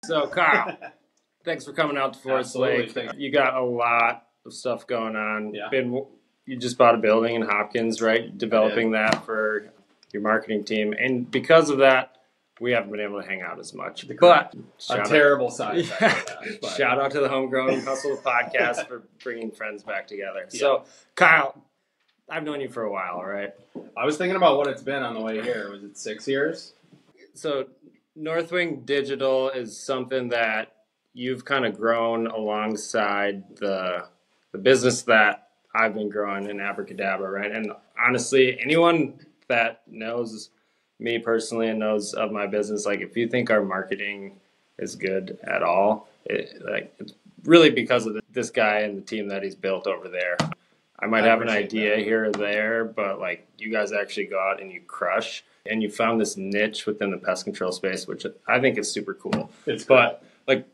So, Kyle, thanks for coming out to Forest Lake. You got a lot of stuff going on. Yeah. You just bought a building in Hopkins, right? Developing that for your marketing team. And because of that, we haven't been able to hang out as much. But a terrible side effect of that. Shout out to the Homegrown Hustle podcast for bringing friends back together. Yeah. So, Kyle, I've known you for a while, right? I was thinking about what it's been on the way here. Was it 6 years? So, NorthWing Digital is something that you've kind of grown alongside the business that I've been growing in Abracadabra, right? And honestly, anyone that knows me personally and knows of my business, like if you think our marketing is good at all, it's really because of this guy and the team that he's built over there. I might have an idea here or there, but like you guys actually go out and you crush, and you found this niche within the pest control space, which I think is super cool. But like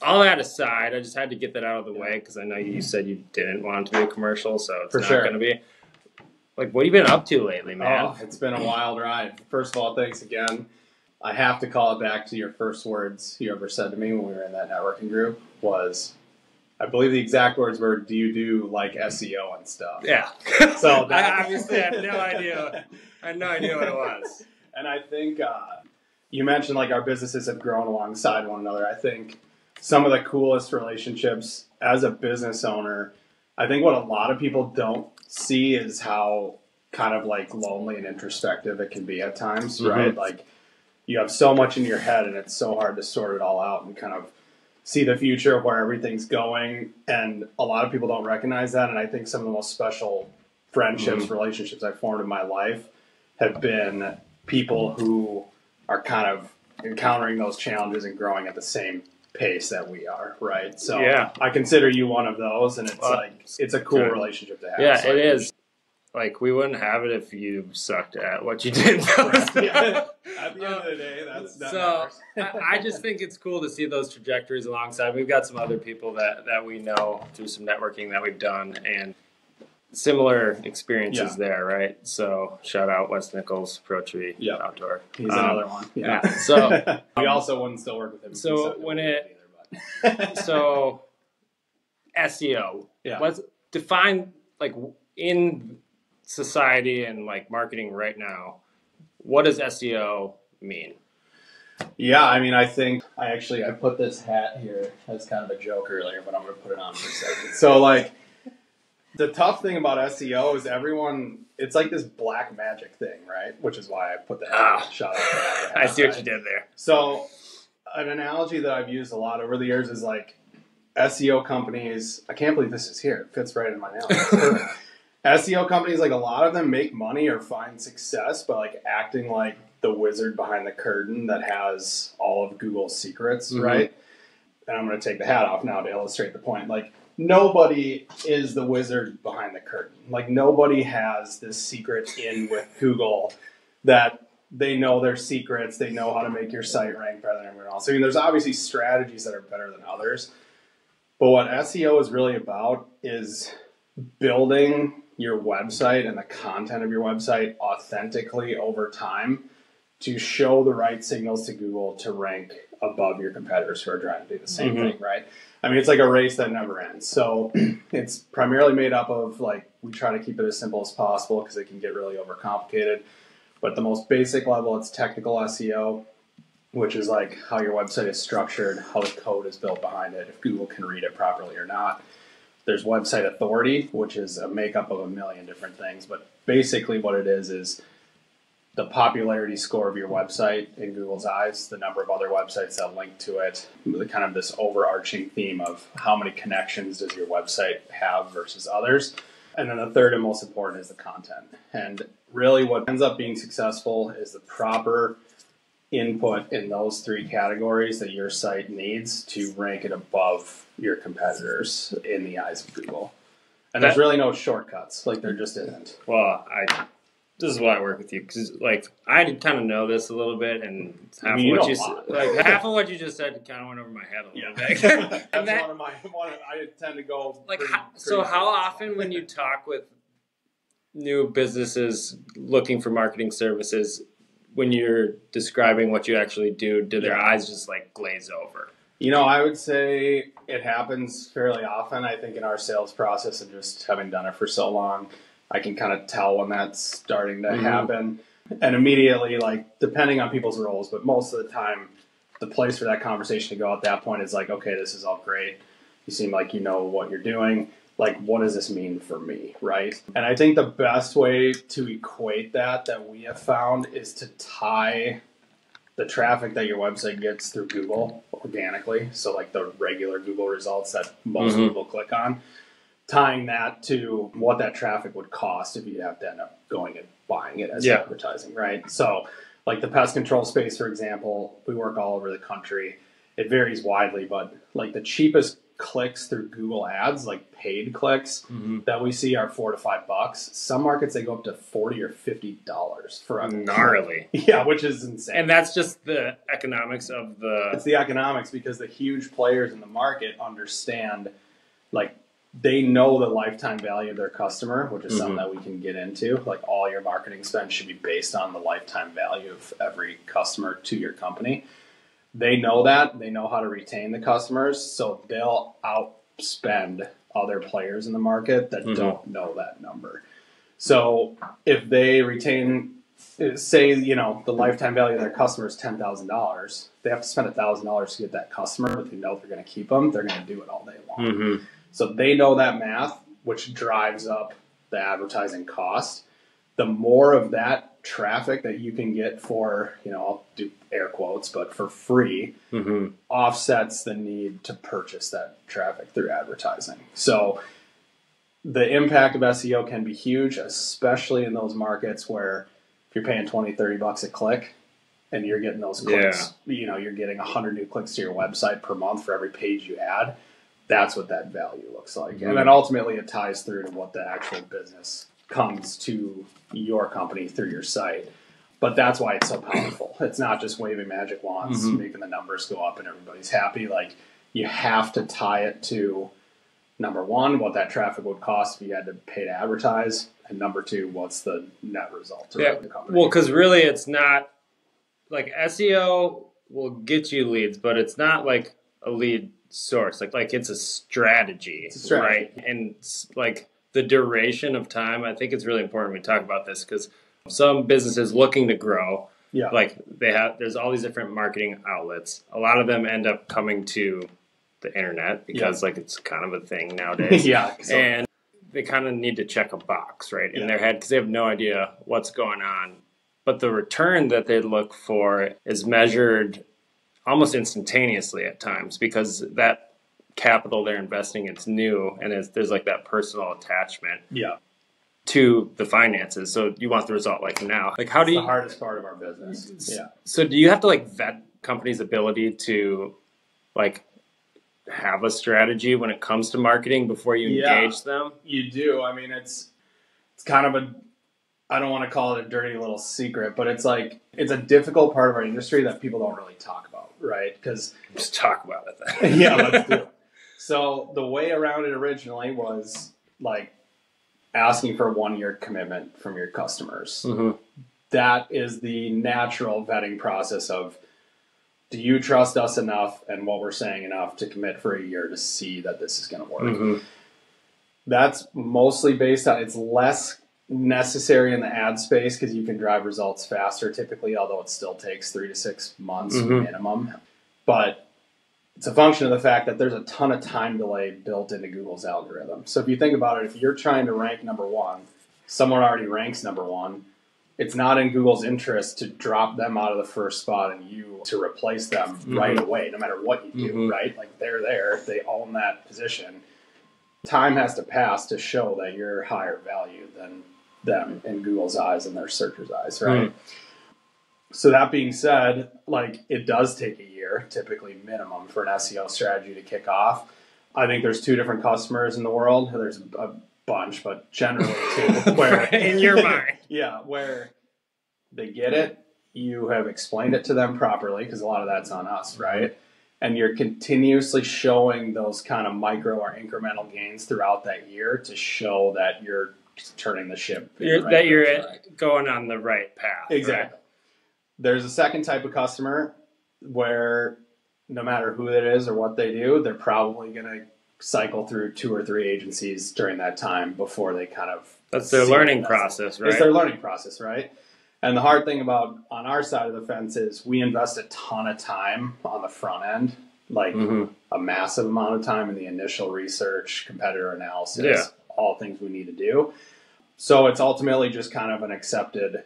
all that aside, I just had to get that out of the way because I know you said you didn't want it to be a commercial, so it's not going to be. Like, what have you been up to lately, man? Oh, it's been a wild ride. First of all, thanks again. I have to call it back to your first words you ever said to me when we were in that networking group was, I believe the exact words were, do you do like SEO and stuff? Yeah. So I obviously had no idea. I had no idea what it was. And I think you mentioned like our businesses have grown alongside one another. I think some of the coolest relationships as a business owner, I think what a lot of people don't see is how kind of like lonely and introspective it can be at times, right? Like you have so much in your head and it's so hard to sort it all out and kind of see the future of where everything's going. And a lot of people don't recognize that. And I think some of the most special friendships, relationships I've formed in my life have been people who are kind of encountering those challenges and growing at the same pace that we are, right? So I consider you one of those, and it's it's a cool relationship to have. Yeah, so it is. Like, we wouldn't have it if you sucked at what you did. At the end of the day, so I just think it's cool to see those trajectories alongside. We've got some other people that we know through some networking that we've done, and similar experiences there, right? So shout out Wes Nichols, Pro Tree Outdoor. He's another one. Yeah. So we also wouldn't still work with him. So when so SEO, let's define like in society and like marketing right now, what does SEO mean? Yeah, I mean, I think I put this hat here as kind of a joke earlier, but I'm going to put it on for a second. So like, the tough thing about SEO is it's like this black magic thing, right? Which is why I put the hat shot out. I see what you did there. So an analogy that I've used a lot over the years is like SEO companies. I can't believe this is here. It fits right in my nail. SEO companies, like a lot of them make money or find success by like acting like the wizard behind the curtain that has all of Google's secrets, right? And I'm going to take the hat off now to illustrate the point. Like, nobody is the wizard behind the curtain. Like, nobody has this secret in with Google that they know their secrets. They know how to make your site rank better than everyone else. I mean, there's obviously strategies that are better than others. But what SEO is really about is building your website and the content of your website authentically over time to show the right signals to Google to rank above your competitors who are trying to do the same thing, right? I mean, it's like a race that never ends. So it's primarily made up of, like, we try to keep it as simple as possible because it can get really overcomplicated. But the most basic level, it's technical SEO, which is like how your website is structured, how the code is built behind it, if Google can read it properly or not. There's website authority, which is a makeup of a million different things. But basically what it is the popularity score of your website in Google's eyes, the number of other websites that link to it, kind of this overarching theme of how many connections does your website have versus others. And then the third and most important is the content. And really what ends up being successful is the proper input in those three categories that your site needs to rank it above your competitors in the eyes of Google. And there's really no shortcuts. Like, there just isn't. Well, this is why I work with you, because like I kind of know this a little bit, and half of what you just said kind of went over my head a little bit. I tend to go. Like, how often when you talk with new businesses looking for marketing services, when you're describing what you actually do, do their eyes just like glaze over? You know, I would say it happens fairly often. I think in our sales process and just having done it for so long, I can kind of tell when that's starting to happen. And immediately, like, depending on people's roles, but most of the time, the place for that conversation to go at that point is like, okay, this is all great. You seem like you know what you're doing. Like, what does this mean for me, right? And I think the best way to equate that we have found is to tie the traffic that your website gets through Google organically, so like the regular Google results that most people click on, tying that to what that traffic would cost if you have to end up going and buying it as advertising, right? So like the pest control space, for example, we work all over the country. It varies widely, but like the cheapest clicks through Google ads, like paid clicks that we see are $4 to $5. Some markets, they go up to $40 or $50 for a gnarly. Yeah, which is insane. And that's just the economics of the... It's the economics, because the huge players in the market understand, like, they know the lifetime value of their customer, which is something that we can get into. Like, all your marketing spend should be based on the lifetime value of every customer to your company. They know that. They know how to retain the customers, so they'll outspend other players in the market that don't know that number. So if they retain, say, you know, the lifetime value of their customer is $10,000, they have to spend $1,000 to get that customer, but they know if they're going to keep them, they're going to do it all day long. So they know that math, which drives up the advertising cost. The more of that traffic that you can get for, you know, I'll do air quotes, but for free, offsets the need to purchase that traffic through advertising. So the impact of SEO can be huge, especially in those markets where if you're paying $20, $30 a click and you're getting those clicks, you know, you're getting 100 new clicks to your website per month for every page you add. That's what that value looks like. And then ultimately it ties through to what the actual business comes to your company through your site. But that's why it's so powerful. It's not just waving magic wands, making the numbers go up and everybody's happy. Like, you have to tie it to, number one, what that traffic would cost if you had to pay to advertise, and number two, what's the net result to the company. Well, because really it's not, like, SEO will get you leads, but it's not like a lead source. Like it's a strategy, right? And like the duration of time, I think it's really important we talk about this, because some businesses looking to grow, like there's all these different marketing outlets. A lot of them end up coming to the internet because like it's kind of a thing nowadays. And they kind of need to check a box, right, in their head, because they have no idea what's going on. But the return that they look for is measured almost instantaneously at times, because that capital they're investing, it's new, and there's like that personal attachment to the finances. So you want the result like now. Like, how do you? It's the hardest part of our business. So do you have to like vet companies' ability to like have a strategy when it comes to marketing before you engage them? You do. I mean, it's kind of a, I don't want to call it a dirty little secret, but it's like, it's a difficult part of our industry that people don't really talk about, right? Because just talk about it then. Let's do it. So the way around it originally was like asking for a 1-year commitment from your customers. That is the natural vetting process of, do you trust us enough and what we're saying enough to commit for a year to see that this is going to work? That's mostly based on, it's less necessary in the ad space because you can drive results faster typically, although it still takes 3 to 6 months minimum. But it's a function of the fact that there's a ton of time delay built into Google's algorithm. So if you think about it, if you're trying to rank number one, someone already ranks number one, it's not in Google's interest to drop them out of the first spot and you to replace them right away, no matter what you do, right? Like, they're there, they own that position. Time has to pass to show that you're higher value than them in Google's eyes and their searchers' eyes, right? So that being said, like, it does take a year, typically minimum, for an SEO strategy to kick off. I think there's 2 different customers in the world. There's a bunch, but generally 2. Where in your mind. Where they get it, you have explained it to them properly, because a lot of that's on us, right? And you're continuously showing those kind of micro or incremental gains throughout that year to show that you're turning the ship. That you're going on the right path. Exactly. Right? There's a second type of customer where no matter who it is or what they do, they're probably going to cycle through 2 or 3 agencies during that time before they kind of That's their learning process, right? It's their learning process, right? And the hard thing about on our side of the fence is we invest a ton of time on the front end, like a massive amount of time in the initial research, competitor analysis, all things we need to do. So it's ultimately just kind of an accepted,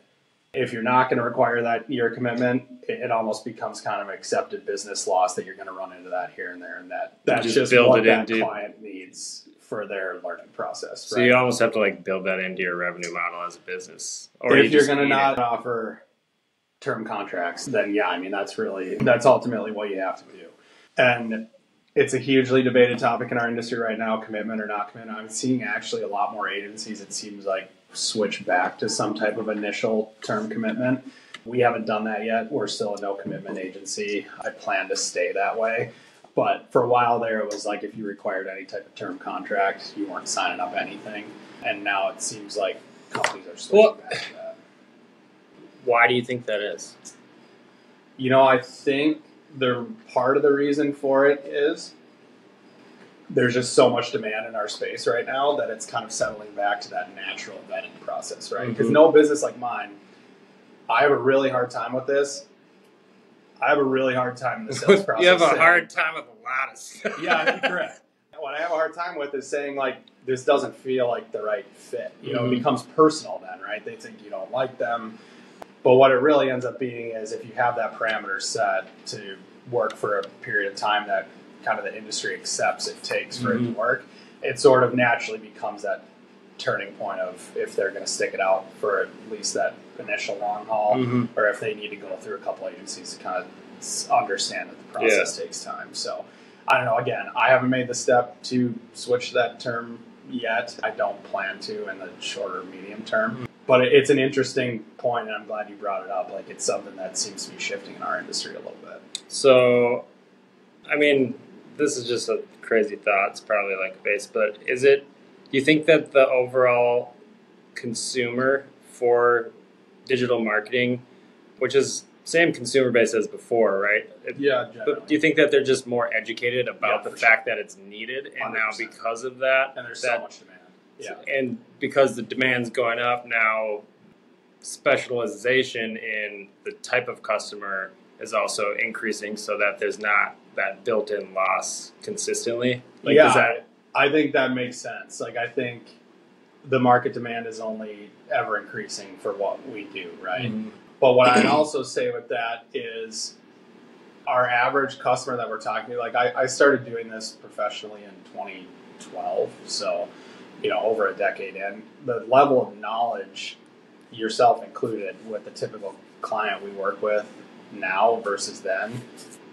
if you're not going to require that year commitment, it almost becomes kind of an accepted business loss that you're going to run into that here and there. And that's just what that client needs for their learning process. So you almost have to like build that into your revenue model as a business. Or if you're going to not offer term contracts, then yeah, I mean, that's ultimately what you have to do. And it's a hugely debated topic in our industry right now, commitment or not commitment. I'm seeing actually a lot more agencies, it seems like, switch back to some type of initial term commitment. We haven't done that yet. We're still a no commitment agency. I plan to stay that way. But for a while there, it was like if you required any type of term contract, you weren't signing up anything. And now it seems like companies are switching back to that. Why do you think that is? You know, I think part of the reason for it is there's just so much demand in our space right now that it's kind of settling back to that natural vetting process, right? Because no business like mine, I have a really hard time with this. I have a really hard time in the sales process. You have a hard time with a lot of stuff. Yeah, correct. What I have a hard time with is saying, like, this doesn't feel like the right fit. You know, it becomes personal then, right? They think you don't like them. But what it really ends up being is if you have that parameter set to work for a period of time that kind of the industry accepts it takes for it to work, it sort of naturally becomes that turning point of if they're going to stick it out for at least that initial long haul, or if they need to go through a couple agencies to kind of understand that the process takes time. So I don't know. Again, I haven't made the step to switch to that term yet. I don't plan to in the shorter, medium term. But it's an interesting point, and I'm glad you brought it up. Like, it's something that seems to be shifting in our industry a little bit. So, I mean, this is just a crazy thought. It's probably like base, but do you think that the overall consumer for digital marketing, which is same consumer base as before, right? Generally. But do you think that they're just more educated about the fact that it's needed, and 100%. Now because of that, and there's so much demand. Yeah. And because the demand's going up now, specialization in the type of customer is also increasing so that there's not that built-in loss consistently. Like, I think that makes sense. Like, I think the market demand is only ever increasing for what we do, right? But what I'd also say with that is our average customer that we're talking to, like I started doing this professionally in 2012, so over a decade in, the level of knowledge, yourself included, with the typical client we work with now versus then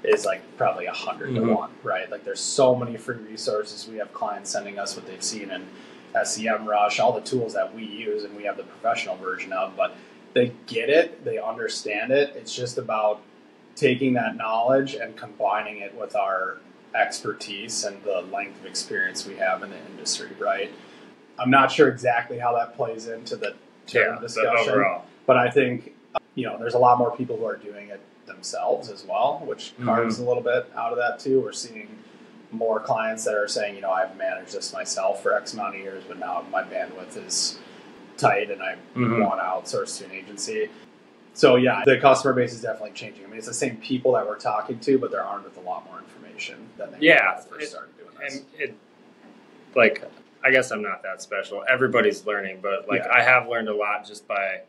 is like probably 100 to 1, right? Like, there's so many free resources. We have clients sending us what they've seen in SEMrush, all the tools that we use, and we have the professional version of, but they get it, they understand it. It's just about taking that knowledge and combining it with our expertise and the length of experience we have in the industry, right? I'm not sure exactly how that plays into the term discussion, but I think there's a lot more people who are doing it themselves as well, which carves a little bit out of that too. We're seeing more clients that are saying, I've managed this myself for X amount of years, but now my bandwidth is tight and I want to outsource to an agency. So yeah, the customer base is definitely changing. I mean, it's the same people that we're talking to, but they're armed with a lot more information than they were when they first started doing this. And I guess I'm not that special. Everybody's learning, but I have learned a lot just by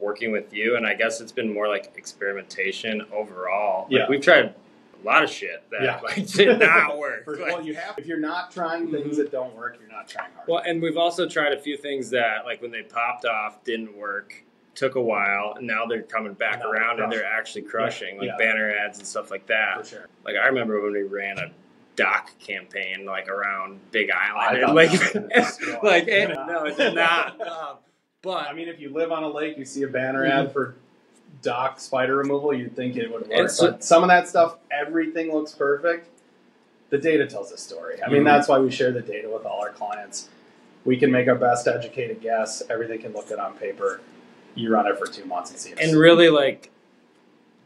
working with you, and I guess it's been more like experimentation overall. We've tried a lot of shit that did not work. Well, you have. If you're not trying things that don't work, you're not trying hard. Well, and we've also tried a few things that, when they popped off, didn't work. Took a while, and now they're coming back around and they're actually crushing, banner ads and stuff like that. For sure. I remember when we ran a dock campaign around Big Island. No, it did not. But I mean, if you live on a lake, you see a banner ad for dock spider removal, you'd think it would work. But some of that stuff, everything looks perfect. The data tells a story. I mean, that's why we share the data with all our clients. We can make our best educated guess. Everything can look good on paper. You run it for 2 months and see it. And really,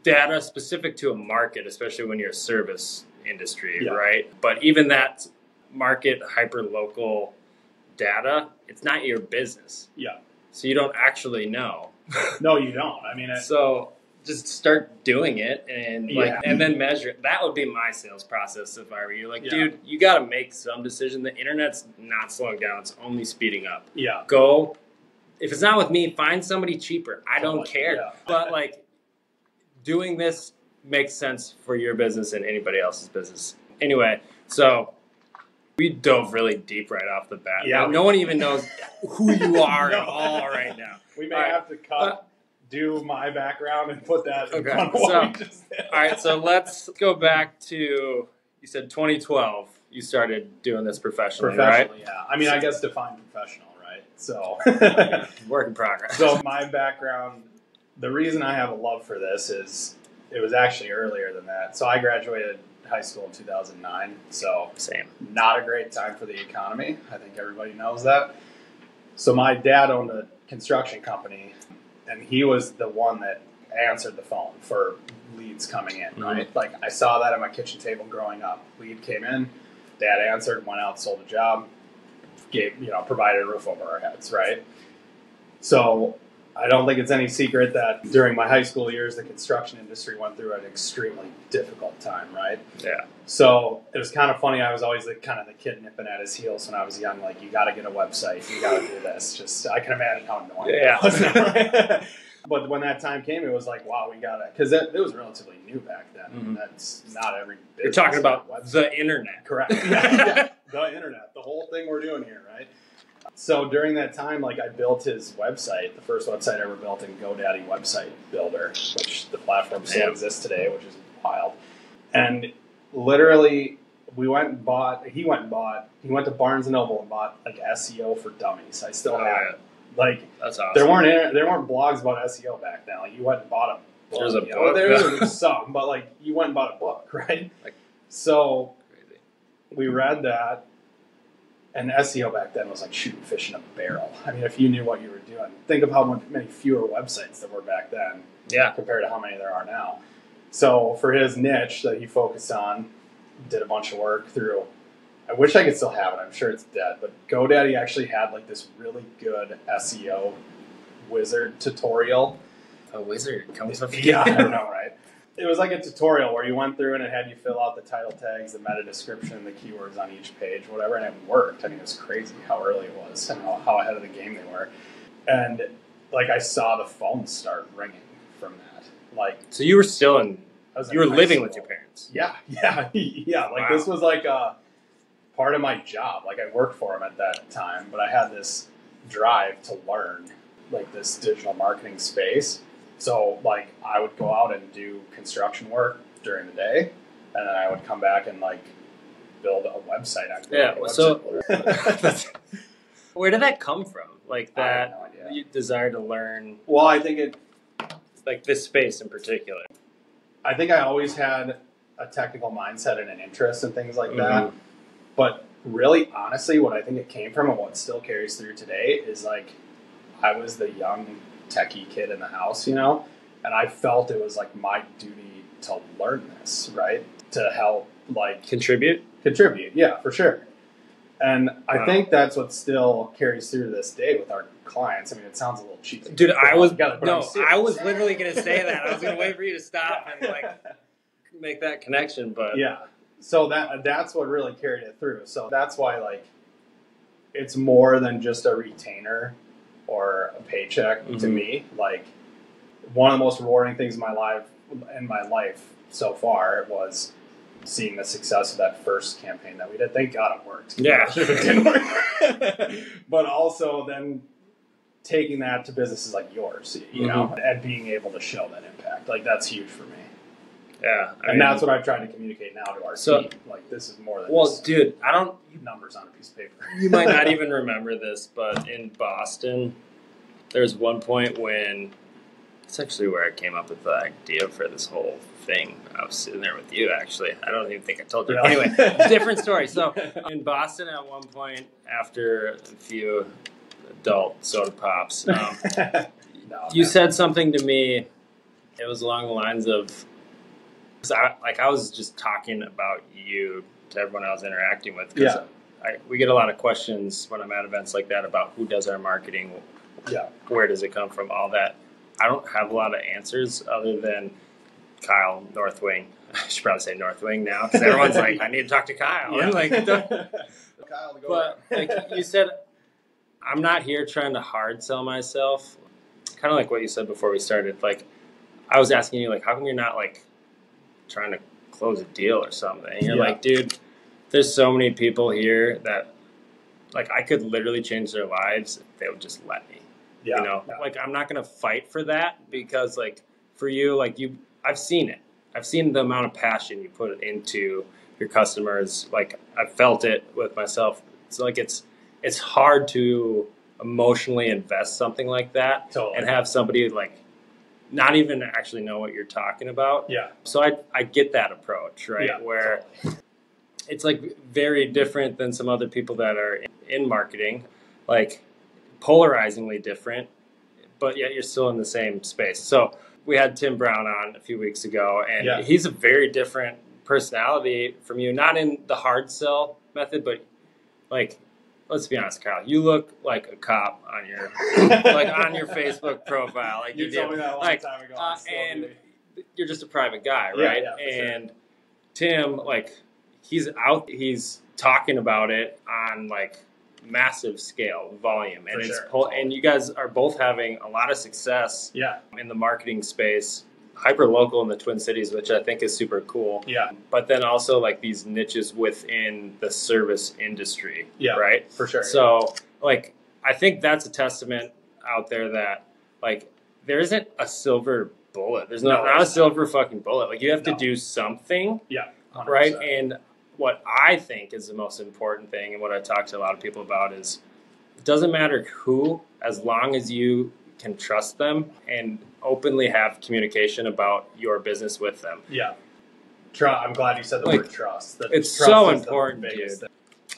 data specific to a market, especially when you're a service industry, right? But even that market hyper-local data, it's not your business. Yeah. So you don't actually know. No, you don't. I mean, so just start doing it and and then measure it. That would be my sales process if I were you. Like, dude, you got to make some decision. The internet's not slowing down; it's only speeding up. Yeah. Go. If it's not with me, find somebody cheaper. I don't care. Yeah. But like, doing this makes sense for your business and anybody else's business. Anyway, so we dove really deep right off the bat. Yeah. No one even knows who you are at all right now. We may have to cut. Do my background and put that in front of what we just did. All right, so let's go back to, you said 2012 you started doing this professionally, right? Yeah. I mean, I guess define professional, right? So work in progress. So my background, the reason I have a love for this is it was actually earlier than that. So I graduated high school in 2009. So same. Not a great time for the economy. I think everybody knows that. So my dad owned a construction company, and he was the one that answered the phone for leads coming in, right? Like, I saw that at my kitchen table growing up. Lead came in, dad answered, went out, sold a job, provided a roof over our heads, right? So I don't think it's any secret that during my high school years, the construction industry went through an extremely difficult time, right? Yeah. So it was kind of funny. I was always the kid nipping at his heels when I was young. Like, you got to get a website. You got to do this. Just, I can imagine how annoying it was. But when that time came, it was like, wow, we got to, because it was relatively new back then. That's not every business. You're talking about the internet. Correct. Yeah, the internet, the whole thing we're doing here, right? So during that time, like, I built his website, the first website I ever built in GoDaddy Website Builder, which the platform still exists today, which is wild. And literally, he went to Barnes & Noble and bought, like, SEO for Dummies. I still have it. Like, that's awesome. There weren't blogs about SEO back then. Like, you went and bought a book. There's a book. There was some, but, like, you went and bought a book, right? Like, so we read that. And SEO back then was like shooting fish in a barrel. I mean, if you knew what you were doing, think of how many fewer websites there were back then compared to how many there are now. So for his niche that he focused on, did a bunch of work through, I wish I could still have it. I'm sure it's dead. But GoDaddy actually had like this really good SEO wizard tutorial. A wizard comes up. Yeah, I don't know, right? It was like a tutorial where you went through and it had you fill out the title tags, the meta description, the keywords on each page, whatever, and it worked. I mean, it was crazy how early it was and how ahead of the game they were. And, like, I saw the phone start ringing from that. Like, so you were still you were living with your parents? Yeah. Like, this was like a part of my job. Like, I worked for them at that time, but I had this drive to learn, like, this digital marketing space. So, like, I would go out and do construction work during the day, and then I would come back and, like, build a website. So where did that come from? Like, that you desire to learn? Well, I think like, this space in particular. I think I always had a technical mindset and an interest in things like that. But really, honestly, what I think it came from and what still carries through today is, like, I was the young techie kid in the house, and I felt it was like my duty to learn this, right? To help, like, contribute, yeah, for sure. And I think that's what still carries through to this day with our clients. I mean, it sounds a little cheesy, dude. I was literally going to say that. I was going to wait for you to stop and, like, make that connection, but yeah. So that's what really carried it through. So that's why, like, it's more than just a retainer or a paycheck to me. Like, one of the most rewarding things in my life so far was seeing the success of that first campaign that we did. Thank God it worked. Yeah. If it didn't work. But also then taking that to businesses like yours, and being able to show that impact. Like, that's huge for me. Yeah. And that's what I've tried to communicate now to our team. Like, this is more than just dude, I don't numbers on a piece of paper. You might not even remember this, but in Boston, there's one point when it's actually where I came up with the idea for this whole thing. I was sitting there with you, actually. I don't even think I told you. Anyway, different story. So in Boston at one point, after a few adult soda pops, you said something to me It was along the lines of, I was just talking about you to everyone I was interacting with. Because we get a lot of questions when I'm at events like that about who does our marketing, where does it come from, all that. I don't have a lot of answers other than Kyle, NorthWing. I should probably say NorthWing now because everyone's like, I need to talk to Kyle. Yeah. Like, Kyle, but like you said, I'm not here trying to hard sell myself. Kind of like what you said before we started. Like, I was asking you, like, how come you're not like trying to close a deal or something? And you're like, dude, there's so many people here that, like, I could literally change their lives if they would just let me. You know, like, I'm not gonna fight for that because, like, for you, like, I've seen it. I've seen the amount of passion you put into your customers. Like, I've felt it with myself. So, like, it's hard to emotionally invest something like that and have somebody, like, not even actually know what you're talking about. Yeah. So I get that approach, right? Yeah, where it's, like, very different than some other people that are in marketing, like, polarizingly different, but yet you're still in the same space. So we had Tim Brown on a few weeks ago, and he's a very different personality from you, not in the hard sell method, but, like, let's be honest, Kyle, you look like a cop on your on your Facebook profile. Like, you told me that a long time ago. And you're just a private guy, right? And Tim, like, he's talking about it on, like, massive scale volume, and and you guys are both having a lot of success in the marketing space, hyper local in the Twin Cities, which I think is super cool. But then also, like, these niches within the service industry, right? For sure. So, like, I think that's a testament out there that, like, there isn't a silver bullet. There's not a silver fucking bullet. Like, you have to do something, 100%. right? And what I think is the most important thing, and what I talk to a lot of people about, is it doesn't matter who, as long as you can trust them and openly have communication about your business with them. I'm glad you said the word trust. It's trust so important, dude.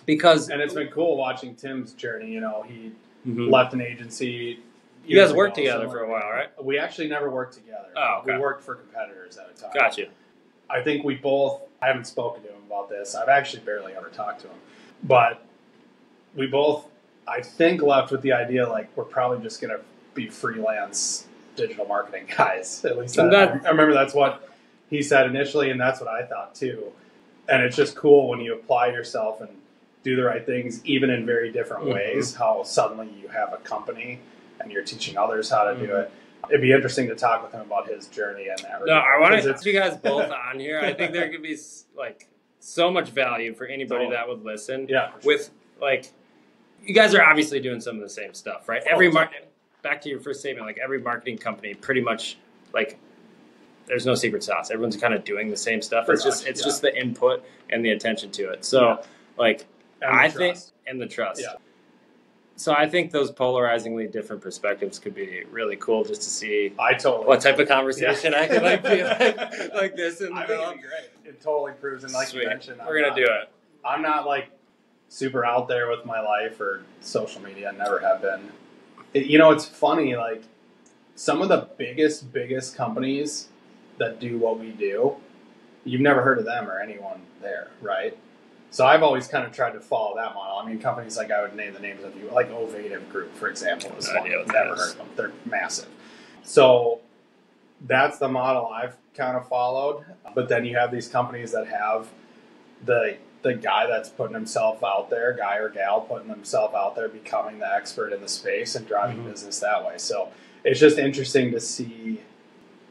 Because it's been cool watching Tim's journey. You know, he left an agency. You guys worked together for a while, right? We actually never worked together. Oh, okay. We worked for competitors at a time. Gotcha. I think we both, I haven't spoken to him about this. I've actually barely ever talked to him. But we both, I think, left with the idea, like, we're probably just going to be freelance digital marketing guys. At least I remember that's what he said initially, and that's what I thought too. And it's just cool when you apply yourself and do the right things, even in very different ways, how suddenly you have a company and you're teaching others how to do it. It'd be interesting to talk with him about his journey in that regard. No, I want to get you guys both on here. I think there could be, like, so much value for anybody that would listen. Yeah. With, like, you guys are obviously doing some of the same stuff, right? Back to your first statement, like, every marketing company pretty much, like, there's no secret sauce. Everyone's kind of doing the same stuff. It's just the input and the attention to it. So, like, I think, and the trust. So I think those polarizingly different perspectives could be really cool, just to see what type of conversation I could, like, be like this in the middle. I think it'd be great. It totally proves, and like you mentioned, we're gonna do it. I'm not, like, super out there with my life or social media. I never have been. You know, it's funny, like, some of the biggest companies that do what we do, you've never heard of them or anyone there, right? So I've always kind of tried to follow that model. I mean, companies like, I would name the names of you, like Ovative Group, for example, is one. Never heard of them. They're massive. So that's the model I've kind of followed. But then you have these companies that have the guy that's putting himself out there, guy or gal putting themselves out there, becoming the expert in the space and driving business that way. So it's just interesting to see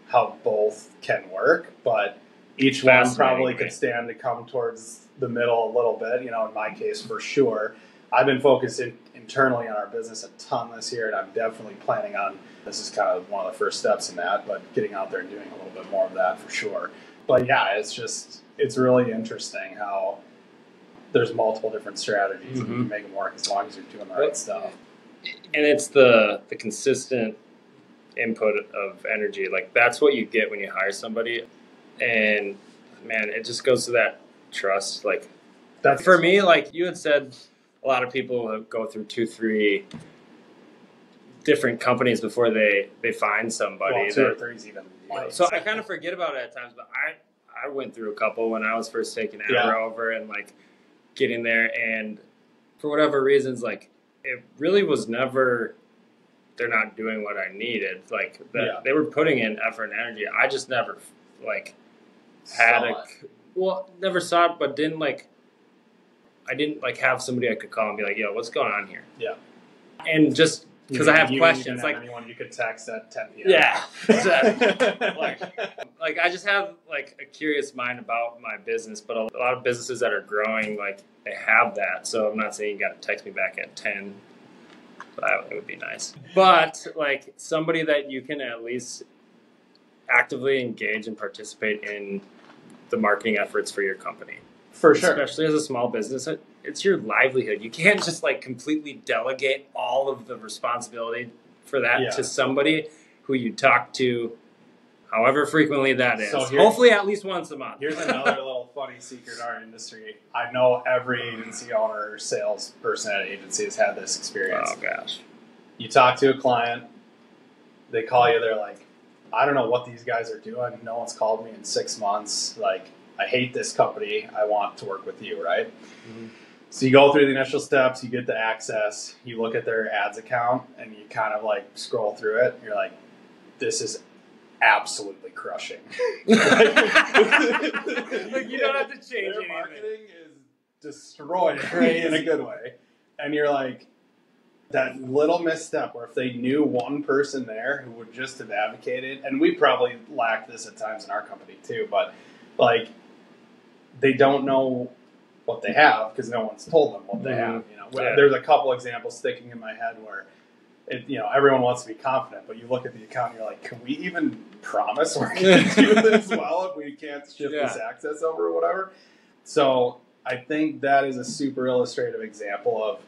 how both can work, but each one probably could stand to come towards the middle a little bit. You know, in my case, for sure. I've been focused internally on our business a ton this year, and I'm definitely planning on, this is kind of one of the first steps in that, but getting out there and doing a little bit more of that for sure. But yeah, it's really interesting how there's multiple different strategies and you can make them work as long as you're doing the right stuff. And it's the consistent input of energy. Like, that's what you get when you hire somebody. And, man, it just goes to that trust. Like, that's for me, like you had said, a lot of people go through 2-3 different companies before they find somebody. Well, two or three is even. So I kind of forget about it at times, but I went through a couple when I was first taking Abra over and like getting there, and for whatever reasons, like it really was never. They're not doing what I needed. Like that, they were putting in effort and energy. I just never like never saw it, but didn't like. I didn't like have somebody I could call and be like, "Yo, what's going on here?" Yeah, and just because I have questions, like anyone you could text at 10 p.m. Yeah, exactly. like I just have like a curious mind about my business, but a lot of businesses that are growing, like they have that. So I'm not saying you got to text me back at 10. But it would be nice. But like somebody that you can at least actively engage and participate in the marketing efforts for your company. For sure. Especially as a small business, it's your livelihood. You can't just like completely delegate all of the responsibility for that to somebody who you talk to however frequently that is. So hopefully at least once a month. Here's another little funny secret in our industry. I know every agency owner or salesperson at an agency has had this experience. Oh, gosh. You talk to a client, they call you, they're like, I don't know what these guys are doing. No one's called me in 6 months. Like, I hate this company. I want to work with you, right? Mm-hmm. So you go through the initial steps, you get the access, you look at their ads account, and you kind of like scroll through it. And you're like, this is absolutely crushing. Like you don't have to change their anything. Marketing is destroyed in a good way. And you're like, that little misstep where if they knew one person there who would just have advocated, and we probably lack this at times in our company too, but like they don't know what they have because no one's told them what they have. You know, there's a couple examples sticking in my head where everyone wants to be confident, but you look at the account and you're like, can we even promise we're going to do this well if we can't shift this access over or whatever? So I think that is a super illustrative example of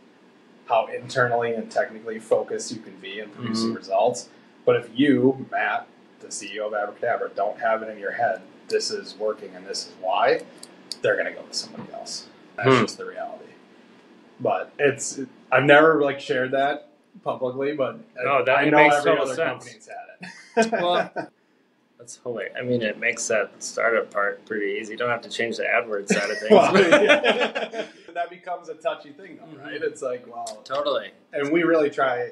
how internally and technically focused you can be in producing results. But if you, Matt, the CEO of Abracadabra, don't have it in your head, this is working and this is why, they're going to go with somebody else. That's just the reality. But I've never like shared that publicly, but I know every other company's had it. Well, that's hilarious. I mean, it makes that startup part pretty easy. You don't have to change the AdWords side of things. That becomes a touchy thing, though, right? It's like, well, totally. And we really try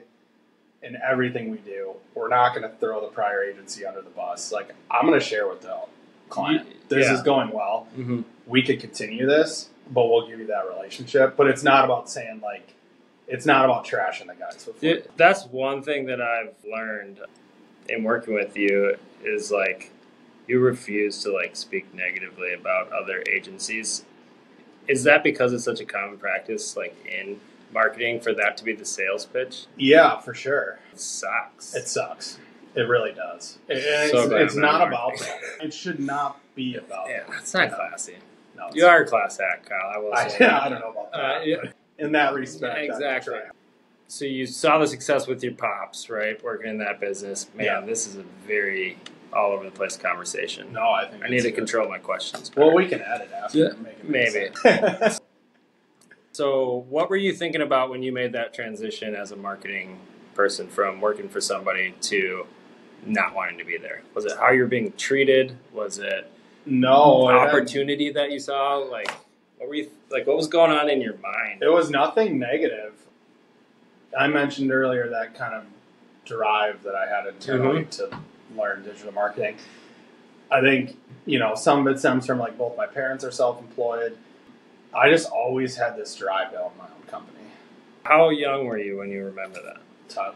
in everything we do. We're not going to throw the prior agency under the bus. Like, I'm going to share with the client. This is going well. Mm-hmm. We could continue this, but we'll give you that relationship. But it's not about saying like, it's not about trashing the guys. That's one thing that I've learned in working with you is like you refuse to like speak negatively about other agencies. Is that because it's such a common practice like in marketing for that to be the sales pitch? Yeah, for sure. It sucks. It sucks. It really does. It's not about that. It should not be about that. That's not classy. No, you are a class act, Kyle. I will say. I don't know about that. But in that respect. Exactly. So you saw the success with your pops, right? Working in that business. Man, this is a very all over the place conversation. No, I think I need to control my questions better. Well, we can add it after. Yeah, maybe. So what were you thinking about when you made that transition as a marketing person from working for somebody to not wanting to be there? Was it how you're being treated? Was it opportunity that you saw? Like, what were you what was going on in your mind? It was nothing negative. I mentioned earlier that kind of drive that I had internally to learn digital marketing. I think, some of it stems from like both my parents are self-employed. I just always had this drive to own my own company. How young were you when you remember that?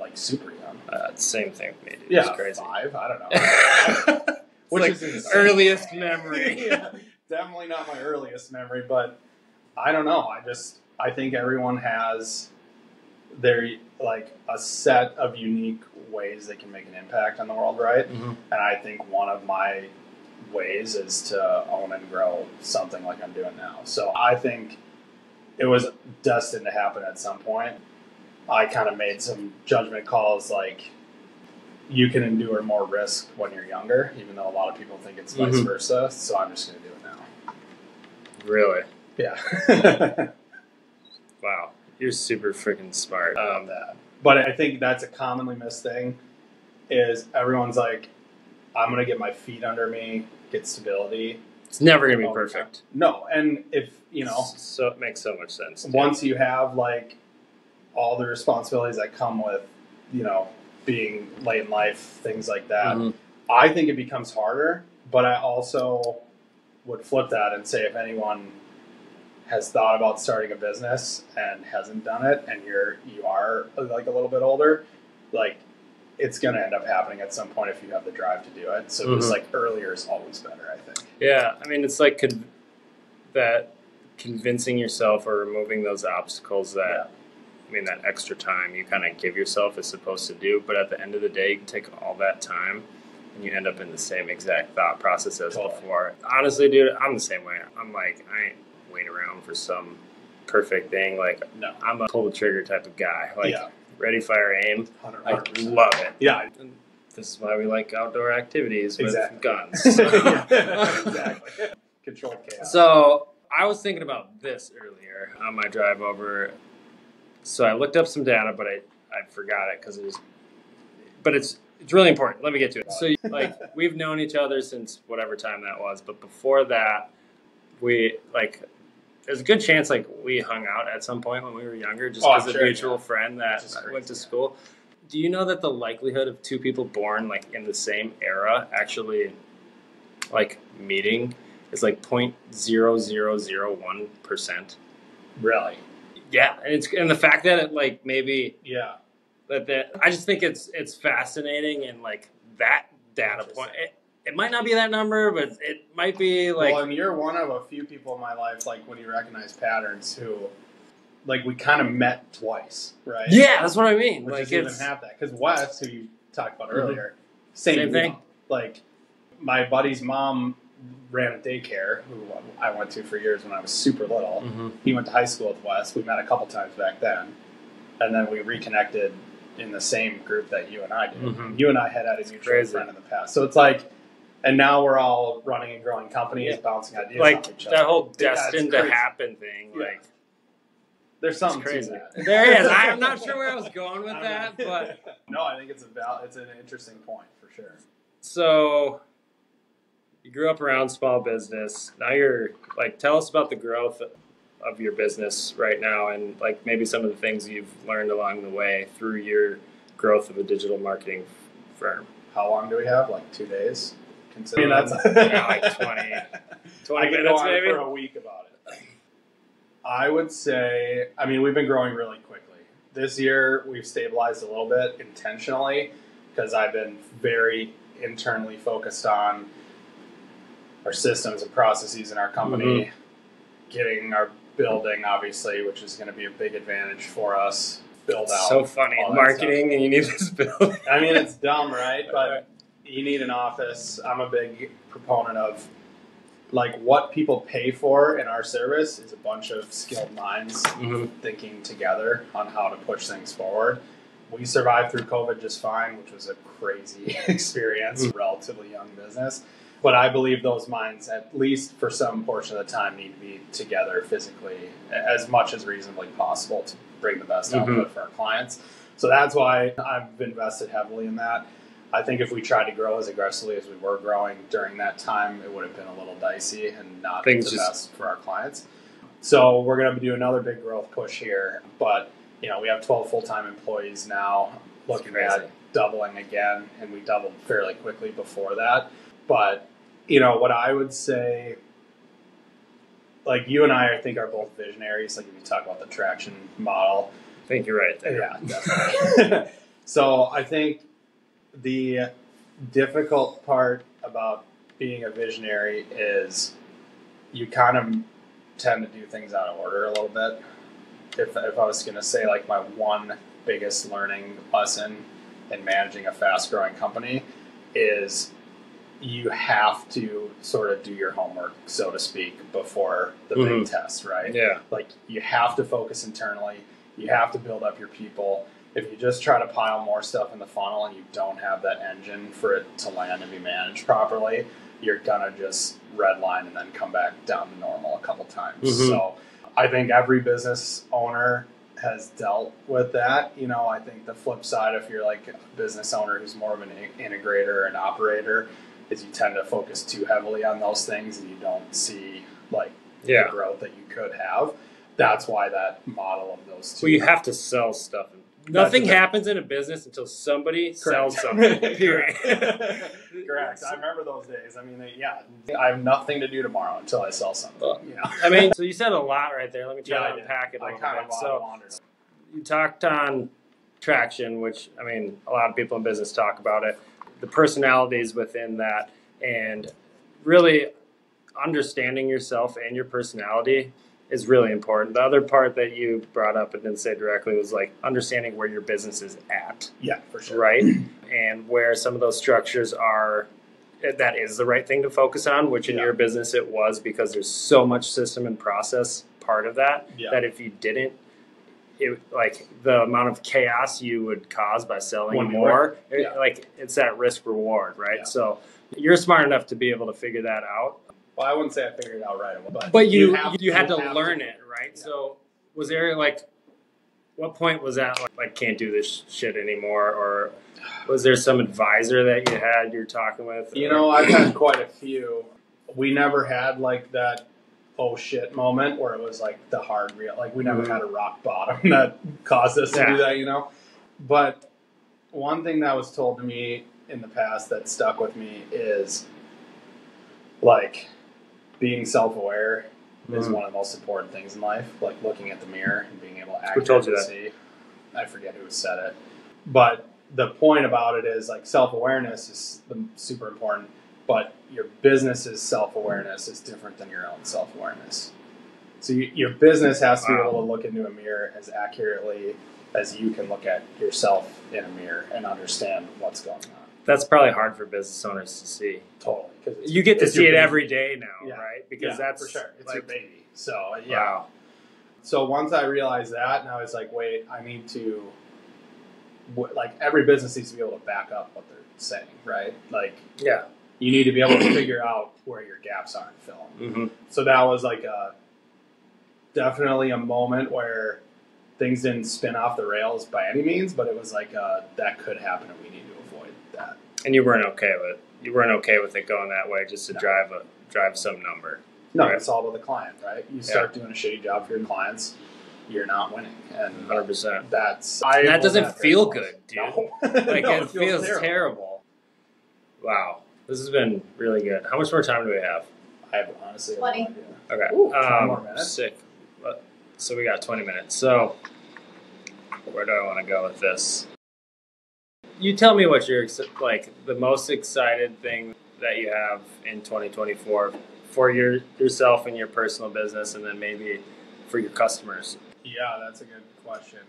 Like super young. Same thing with me, dude. Yeah, it's crazy. 5, I don't know. Which is earliest memory. Definitely not my earliest memory, but I don't know. I think everyone has their like a set of unique ways they can make an impact on the world, right? Mm-hmm. And I think one of my ways is to own and grow something like I'm doing now. So I think it was destined to happen at some point. I kind of made some judgment calls like you can endure more risk when you're younger, even though a lot of people think it's vice versa. So I'm just going to do it now. Really? Yeah. Wow. You're super freaking smart. About that. But I think that's a commonly missed thing is everyone's like, I'm going to get my feet under me, get stability. It's never going to be perfect. No. And if, you know, so it makes so much sense. Once you have like all the responsibilities that come with, you know, being late in life, things like that, I think it becomes harder. But I also would flip that and say if anyone has thought about starting a business and hasn't done it, and you are like a little bit older, like it's going to end up happening at some point if you have the drive to do it. So just like earlier is always better, I think. Yeah, I mean, it's like that convincing yourself or removing those obstacles that, I mean, that extra time you kind of give yourself is supposed to do. But at the end of the day, you can take all that time and you end up in the same exact thought process as before. Honestly, dude, I'm the same way. I'm like, I ain't waiting around for some perfect thing. Like, no, I'm a pull the trigger type of guy. Like, ready, fire, aim. 100%. I love it. Yeah. And this is why we like outdoor activities with guns. Exactly. Controlled chaos. So I was thinking about this earlier on my drive over. So I looked up some data, but I forgot it because it's really important. Let me get to it. So like we've known each other since whatever time that was, but before that, there's a good chance like we hung out at some point when we were younger, just because of a mutual friend that went to school. Do you know that the likelihood of two people born like in the same era actually like meeting is like 0.0001%? Really? Yeah, and the fact that it like maybe that I just think it's fascinating, and like that data point. It might not be that number, but it might be like. Well, and you're one of a few people in my life, like when you recognize patterns, who, like, we kind of met twice, right? Yeah, that's what I mean. Which like is even have that because Wes, who you talked about earlier, same thing. Like, my buddy's mom ran a daycare, who I went to for years when I was super little. He went to high school with Wes. We met a couple times back then, and then we reconnected in the same group that you and I did. You and I had a mutual friend in the past, so it's like. And now we're all running and growing companies, bouncing ideas like off each other. That whole destined to happen thing. Like, there's something to that. There is. I'm not sure where I was going with that, but no, I think it's an interesting point for sure. So, you grew up around small business. Now you're like, tell us about the growth of your business right now, and like maybe some of the things you've learned along the way through your growth of a digital marketing firm. How long do we have? Like 2 days. I mean, that's like 20 minutes maybe for a week about it. I would say, I mean, we've been growing really quickly. This year, we've stabilized a little bit intentionally because I've been very internally focused on our systems and processes in our company, getting our building, obviously, which is going to be a big advantage for us. Build out. So funny, marketing, and you need this building. I mean, it's dumb, right? But you need an office. I'm a big proponent of like what people pay for in our service is a bunch of skilled minds thinking together on how to push things forward. We survived through COVID just fine, which was a crazy experience, relatively young business. But I believe those minds, at least for some portion of the time, need to be together physically as much as reasonably possible to bring the best output for our clients. So that's why I've invested heavily in that. I think if we tried to grow as aggressively as we were growing during that time, it would have been a little dicey and not the best for our clients. So we're going to do another big growth push here. But, you know, we have 12 full-time employees now, looking at doubling again, and we doubled fairly quickly before that. But, you know, what I would say, like you and I think are both visionaries. Like if you talk about the traction model. I think you're right there. Yeah, definitely. So I think the difficult part about being a visionary is you kind of tend to do things out of order a little bit. If I was going to say like my one biggest learning lesson in managing a fast-growing company is you have to sort of do your homework, so to speak, before the big test, right? Yeah. Like you have to focus internally. You have to build up your people. If you just try to pile more stuff in the funnel and you don't have that engine for it to land and be managed properly, you're going to just redline and then come back down to normal a couple times. So I think every business owner has dealt with that. You know, I think the flip side, if you're like a business owner who's more of an integrator or an operator, is you tend to focus too heavily on those things and you don't see like the growth that you could have. That's why that model of those two. Well, you have to sell stuff. Nothing happens in a business until somebody sells something. Period. Correct. I remember those days. I mean, I have nothing to do tomorrow until I sell something. I mean, so you said a lot right there. Let me try to unpack it a little bit. So you talked on traction, which, I mean, a lot of people in business talk about it. The personalities within that, and really understanding yourself and your personality is really important. The other part that you brought up and didn't say directly was like understanding where your business is at. Yeah, for sure. Right? And where some of those structures are, that is the right thing to focus on, which in your business it was, because there's so much system and process part of that, that if you didn't, like the amount of chaos you would cause by selling more, like it's that risk reward, right? So you're smart enough to be able to figure that out. Well, I wouldn't say I figured it out right away, but you had to learn it, right? Yeah. So was there like, what point was that like can't do this shit anymore, or was there some advisor that you're talking with? You know, I've had quite a few. We never had like that oh shit moment where it was like the hard real, like we never had a rock bottom that caused us to do that, you know? But one thing that was told to me in the past that stuck with me is like being self-aware is one of the most important things in life. Like looking at the mirror and being able to accurately see. I forget who said it. But the point about it is like self-awareness is super important, but your business's self-awareness is different than your own self-awareness. So your business has to be able to look into a mirror as accurately as you can look at yourself in a mirror and understand what's going on. That's probably hard for business owners to see. Totally. You get to see it every day now, right? Because that's for sure. It's like, your baby. So, So once I realized that, and I was like, wait, I need to, like every business needs to be able to back up what they're saying, right? Like, you need to be able to figure out where your gaps are in film. So that was like definitely a moment where things didn't spin off the rails by any means, but it was like that could happen and we need to avoid that. And you weren't okay with it going that way, just to drive some number. No, it's all about the client, right? You start doing a shitty job for your clients, you're not winning, and 100%. That doesn't feel good, dude. No. Like it feels terrible. Wow, this has been really good. How much more time do we have? I have honestly 20. No idea. Okay, 20 more minutes. Sick. So we got 20 minutes. So where do I want to go with this? You tell me what you're like the most excited thing that you have in 2024 for yourself and your personal business, and then maybe for your customers. Yeah, that's a good question.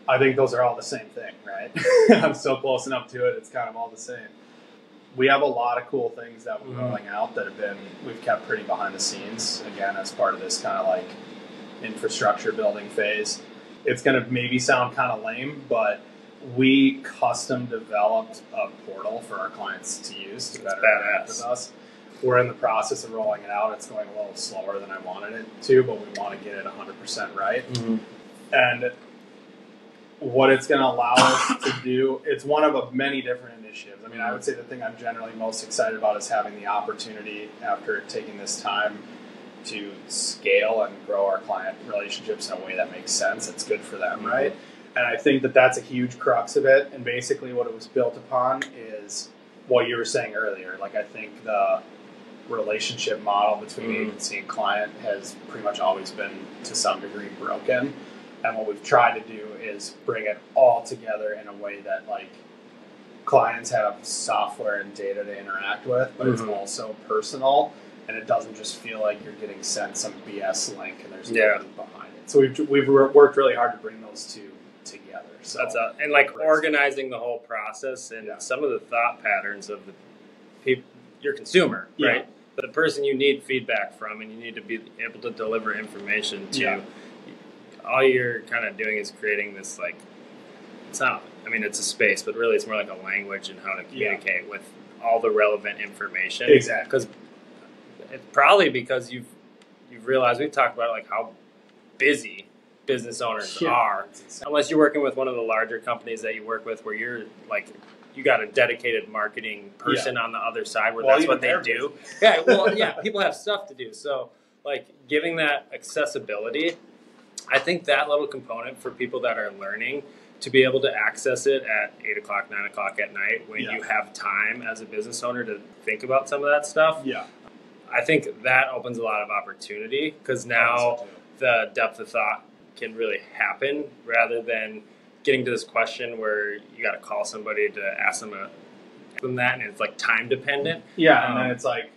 I think those are all the same thing, right? I'm so close enough to it. It's kind of all the same. We have a lot of cool things that we're rolling out that we've kept pretty behind the scenes, again, as part of this kind of like infrastructure building phase. It's going to maybe sound kind of lame, but we custom developed a portal for our clients to use to better interact with us. We're in the process of rolling it out. It's going a little slower than I wanted it to, but we want to get it 100% right. And what it's going to allow us to do, it's one of many different initiatives. I mean, I would say the thing I'm generally most excited about is having the opportunity, after taking this time, to scale and grow our client relationships in a way that makes sense. It's good for them, right? And I think that that's a huge crux of it. And basically what it was built upon is what you were saying earlier. Like, I think the relationship model between agency and client has pretty much always been to some degree broken. And what we've tried to do is bring it all together in a way that like clients have software and data to interact with, but it's also personal, and it doesn't just feel like you're getting sent some BS link and there's nothing behind it. So we've worked really hard to bring those two together. So that's and like organizing the whole process and some of the thought patterns of your consumer, right? The person you need feedback from, and you need to be able to deliver information to. All you're kind of doing is creating this, like, it's not, I mean, it's a space, but really it's more like a language and how to communicate with all the relevant information. Exactly. Because it's probably because you've realized, we've talked about like how busy business owners Yeah. are. Unless you're working with one of the larger companies that you work with where you're like, you got a dedicated marketing person on the other side where that's what they do. Yeah, well, yeah, people have stuff to do. So, like, giving that accessibility, I think that little component for people that are learning to be able to access it at 8 o'clock, 9 o'clock at night when you have time as a business owner to think about some of that stuff. Yeah. I think that opens a lot of opportunity because now the depth of thought can really happen rather than getting to this question where you got to call somebody to ask them that, and it's like time dependent. Yeah, and then it's like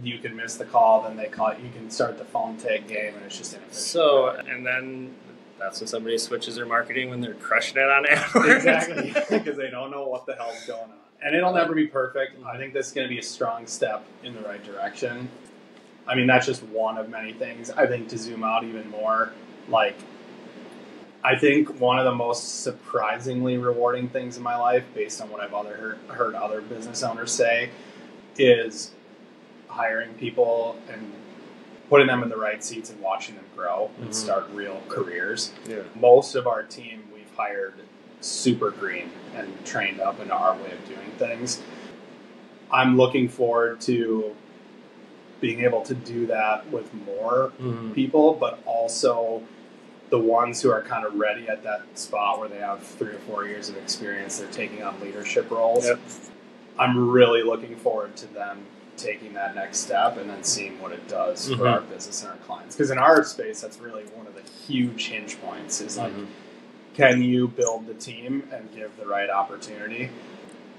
you can miss the call, then they call it. You can start the phone tag game, and it's just inefficient. So, and then that's when somebody switches their marketing when they're crushing it on AdWords. Exactly, because they don't know what the hell's going on. And it'll never be perfect. I think this is going to be a strong step in the right direction. I mean, that's just one of many things. I think to zoom out even more, like, I think one of the most surprisingly rewarding things in my life, based on what I've heard other business owners say, is hiring people and putting them in the right seats and watching them grow and start real careers. Yeah. Most of our team we've hired super green and trained up into our way of doing things. I'm looking forward to being able to do that with more people, but also the ones who are kind of ready at that spot where they have 3 or 4 years of experience, they're taking on leadership roles. Yep. I'm really looking forward to them taking that next step and then seeing what it does for our business and our clients. Because in our space, that's really one of the huge hinge points is like, can you build the team and give the right opportunity?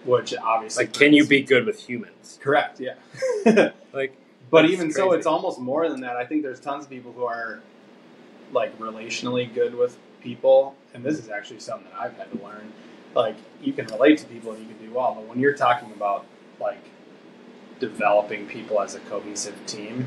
Which obviously, like, can you be good with humans? Correct. Yeah. Like, but even so, it's almost more than that. I think there's tons of people who are like relationally good with people, and this is actually something that I've had to learn. Like, you can relate to people and you can do well, but when you're talking about like developing people as a cohesive team,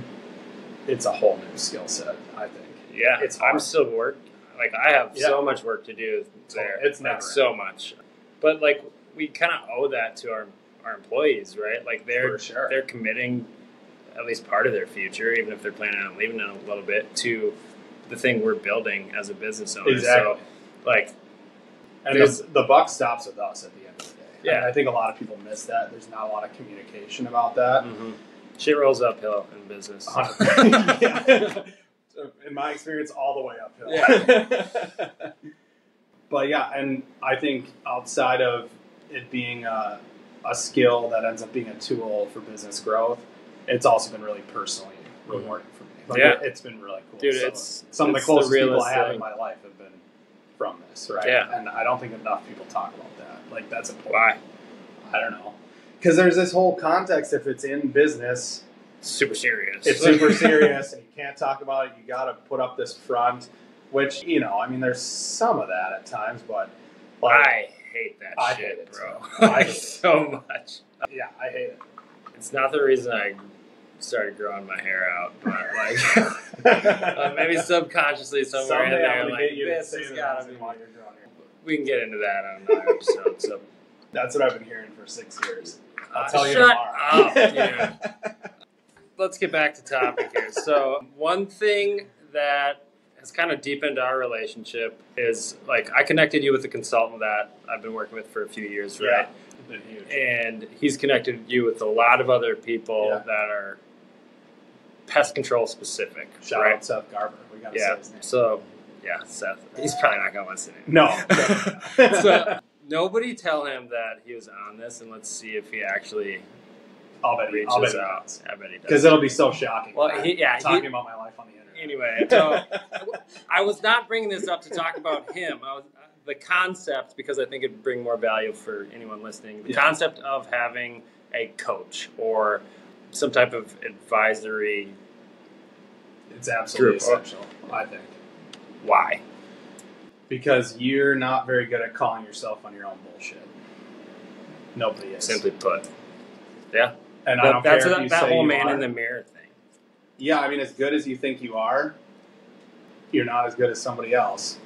it's a whole new skill set, I think. Yeah, I'm still like, I have so much work to do there. It's like so much, but like we kind of owe that to our employees, right? Like they're committing at least part of their future, even if they're planning on leaving in a little bit, to the thing we're building as a business owner. Exactly. So, like, and the buck stops with us at the end of the day. Yeah, and I think a lot of people miss that. There's not a lot of communication about that. Shit rolls uphill in business. Yeah. In my experience, all the way uphill. Yeah. But yeah, and I think outside of it being a skill that ends up being a tool for business growth, it's also been really personally rewarding for me. Like, it's been really cool. Dude, it's some of the closest people I have in my life have been from this, right? Yeah. And I don't think enough people talk about that. Like, that's important. Why? I don't know. Because there's this whole context, if it's in business, super serious. It's super serious, and you can't talk about it. You got to put up this front, which, you know, I mean, there's some of that at times, but like, I hate that shit, bro. I hate so much. Yeah, I hate it. It's not the reason I started growing my hair out, but like maybe subconsciously somewhere in there, like, this has got to be while you're growing hair. We can get into that on another episode. So that's what I've been hearing for 6 years. I'll tell you tomorrow. Up, dude. Let's get back to topic here. So one thing that has kind of deepened our relationship is, like, I connected you with a consultant that I've been working with for a few years, right? Yeah, it's been huge. And he's connected you with a lot of other people that are pest control specific. Shout out Seth Garber. We got to say his name. So, yeah, Seth. He's probably not going to listen. No. So nobody tell him that he was on this, and let's see if he actually reaches out. I bet he does. Because it'll be so shocking. Well, talking about my life on the internet. Anyway, so I was not bringing this up to talk about him. The concept, because I think it'd bring more value for anyone listening, the concept of having a coach or some type of advisory. It's absolutely essential, I think. Why? Because you're not very good at calling yourself on your own bullshit. Nobody is. Simply put. Yeah. And I don't care if you that say whole you man are. in the mirror thing. Yeah, I mean, as good as you think you are, you're not as good as somebody else.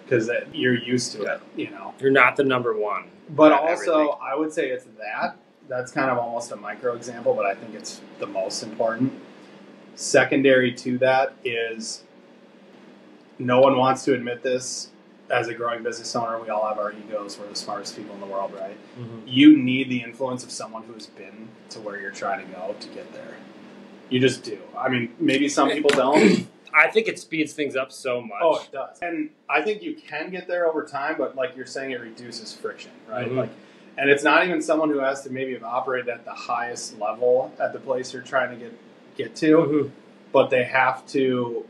Because you're used to it, you know. You're not the number one. But also, I would say it's that. That's kind of almost a micro example, but I think it's the most important. Secondary to that is no one wants to admit this. As a growing business owner, we all have our egos. We're the smartest people in the world, right? Mm-hmm. You need the influence of someone who's been to where you're trying to go to get there. You just do. I mean, maybe some people don't. I think it speeds things up so much. Oh, it does. And I think you can get there over time, but like you're saying, it reduces friction, right? Mm-hmm. Like, and it's not even someone who has to maybe have operated at the highest level at the place you're trying to get to, mm-hmm. but they have to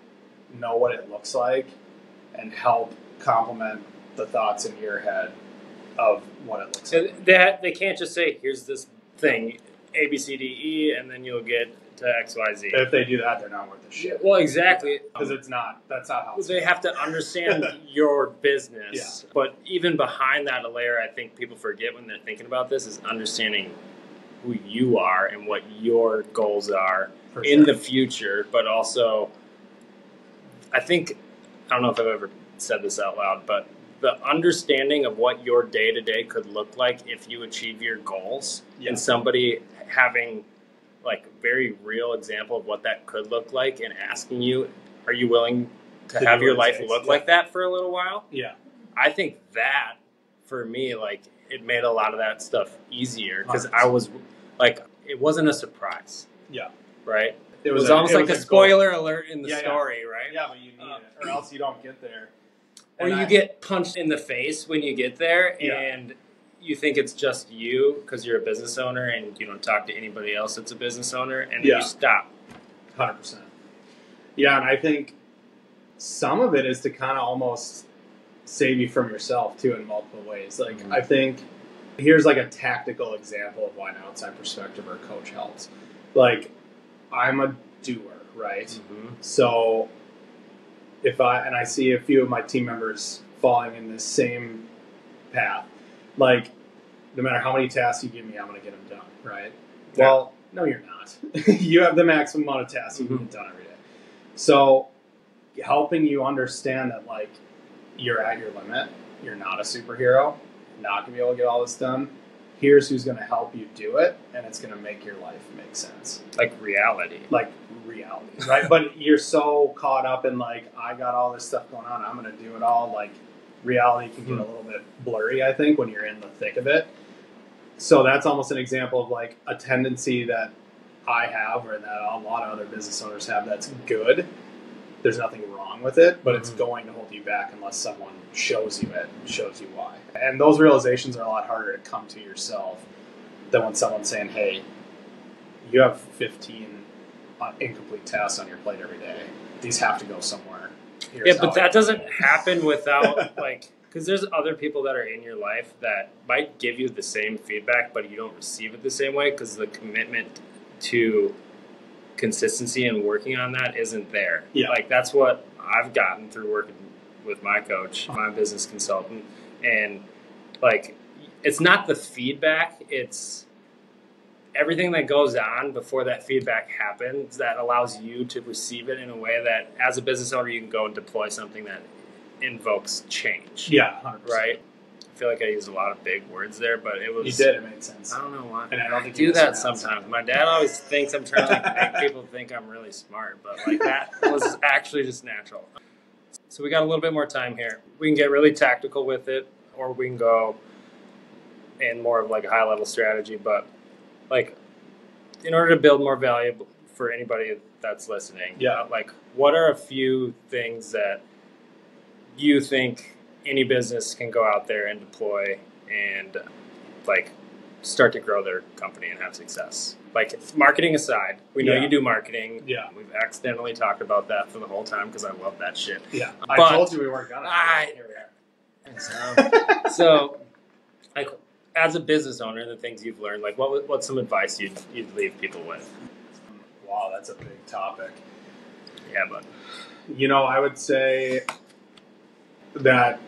know what it looks like and help complement the thoughts in your head of what it looks like. They can't just say, here's this thing, A, B, C, D, E, and then you'll get to X, Y, Z. If they do that, they're not worth the shit. Well, exactly. Because that's not how it's they have to understand your business. Yeah. But even behind that, a layer I think people forget when they're thinking about this is understanding who you are and what your goals are in the future. But also, I don't know if I've ever said this out loud, but the understanding of what your day-to-day could look like if you achieve your goals, and somebody having like very real example of what that could look like and asking you, are you willing to have your life look like that for a little while? Yeah. I think that for me, like, it made a lot of that stuff easier because I was like, it wasn't a surprise. Yeah. Right? It was almost like a spoiler alert in the story, right? Yeah, but you need it, or else you don't get there. Or you get punched in the face when you get there, and you think it's just you because you're a business owner and you don't talk to anybody else that's a business owner, and then you stop. 100%. Yeah, and I think some of it is to kind of almost save you from yourself, too, in multiple ways. Like, mm-hmm. I think here's like a tactical example of why an outside perspective or coach helps. Like, I'm a doer, right? Mm-hmm. So if I see a few of my team members falling in this same path, like, no matter how many tasks you give me, I'm going to get them done, right? Yeah. Well, no, you're not. You have the maximum amount of tasks you can get done every day. So helping you understand that, like, you're at your limit, you're not a superhero, you're not going to be able to get all this done. Here's who's going to help you do it, and it's going to make your life make sense. Like reality, right? But you're so caught up in, like, I got all this stuff going on, I'm going to do it all. Like, reality can get a little bit blurry, I think, when you're in the thick of it. So that's almost an example of, like, a tendency that I have, or that a lot of other business owners have, that's good. There's nothing wrong with it, but it's going to hold you back unless someone shows you it, shows you why. And those realizations are a lot harder to come to yourself than when someone's saying, hey, you have 15 incomplete tasks on your plate every day. These have to go somewhere. But that doesn't happen without, like, because there's other people that are in your life that might give you the same feedback, but you don't receive it the same way because the commitment to consistency and working on that isn't there. Yeah. Like, that's what I've gotten through working with my coach, my business consultant. And, like, it's not the feedback, it's everything that goes on before that feedback happens that allows you to receive it in a way that, as a business owner, you can go and deploy something that invokes change. Yeah, 100%. Right? I feel like I used a lot of big words there, but it was... You did, it made sense. I don't know why. And I don't think do that sometimes. My dad always thinks I'm trying to, like, make people think I'm really smart, but, like, that was actually just natural. So we got a little bit more time here. We can get really tactical with it, or we can go in more of, like, a high-level strategy, but, like, in order to build more value for anybody that's listening, like, what are a few things that you think any business can go out there and deploy and, like, start to grow their company and have success? Like, marketing aside, we know you do marketing. Yeah. We've accidentally talked about that for the whole time because I love that shit. Yeah. But I told you we weren't going to. Here we are. So, like, as a business owner, the things you've learned, like, what's some advice you'd leave people with? Wow, that's a big topic. Yeah, but... You know, I would say that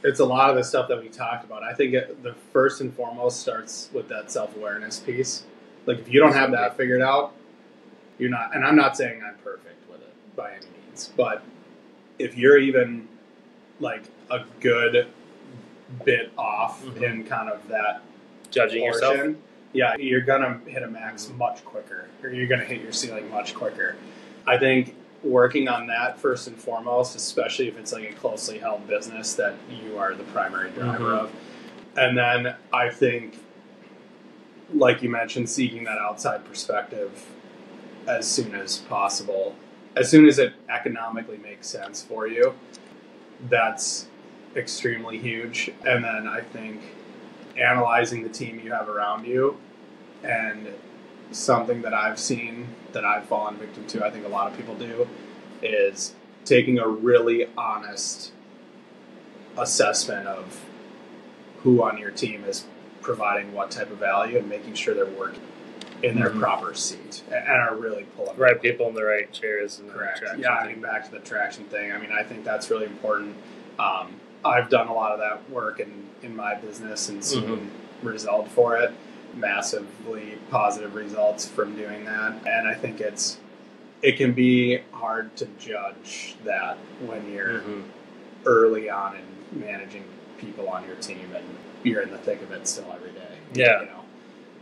it's a lot of the stuff that we talked about. I think the first and foremost starts with that self-awareness piece. Like, if you don't have that figured out, you're not, and I'm not saying I'm perfect with it by any means, but if you're even, like, a good bit off in kind of that judging yourself, yeah, you're gonna hit a max much quicker, or you're gonna hit your ceiling much quicker. I think working on that first and foremost, especially if it's like a closely held business that you are the primary driver of. And then I think, like you mentioned, seeking that outside perspective as soon as possible, as soon as it economically makes sense for you, that's extremely huge. And then I think analyzing the team you have around you, and something that I've seen that I've fallen victim to, I think a lot of people do, is taking a really honest assessment of who on your team is providing what type of value and making sure they're working in their proper seat and are really pulling right people in the right chairs. And correct. I mean, back to the traction thing. I mean, I think that's really important. I've done a lot of that work in my business and seen result for it. Massively positive results from doing that. And I think it can be hard to judge that when you're early on in managing people on your team and you're in the thick of it still every day. Yeah. You know?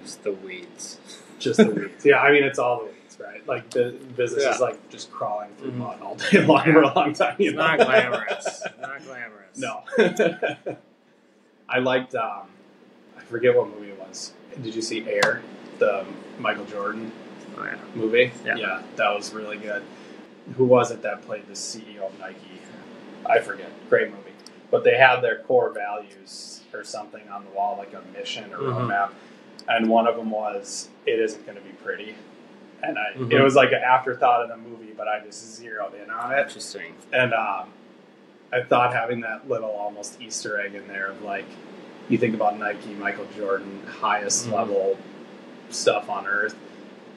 Just the weeds. Just the weeds. Yeah, I mean, it's all the weeds, right? Like, the business is like just crawling through mud all day long for a long time. It's not glamorous. Not glamorous. No. I liked, I forget what movie it was. Did you see Air, the Michael Jordan movie? Yeah, that was really good. Who was it that played the CEO of Nike? I forget. Great movie. But they had their core values or something on the wall, like a mission or roadmap. And one of them was, it isn't going to be pretty. And it was like an afterthought in the movie, but I just zeroed in on it. Interesting. And I thought having that little almost Easter egg in there of like, you think about Nike, Michael Jordan, highest level stuff on earth.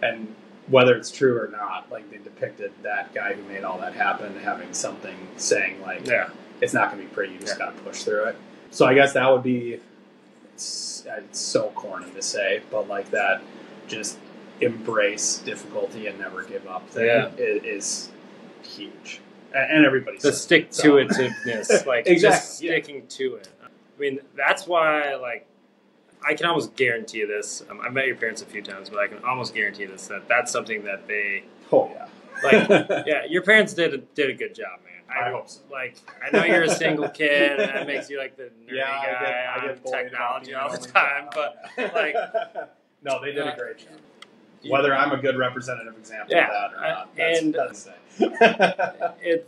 And whether it's true or not, like they depicted that guy who made all that happen having something saying like, it's not going to be pretty, you just got to push through it. So I guess that would be, it's so corny to say, but like that just embrace difficulty and never give up thing is huge. And everybody's the stick-to-itiveness, like just sticking to it. I mean, that's why, like, I can almost guarantee this. I've met your parents a few times, but I can almost guarantee this, that's something that they... Oh, yeah. Like, yeah, your parents did a good job, man. I hope so. Like, I know you're a single kid, and that makes you, like, the nerdy guy I get on technology all the time, but, like... No, they did a great job. Whether I'm a good representative example of that or not, it,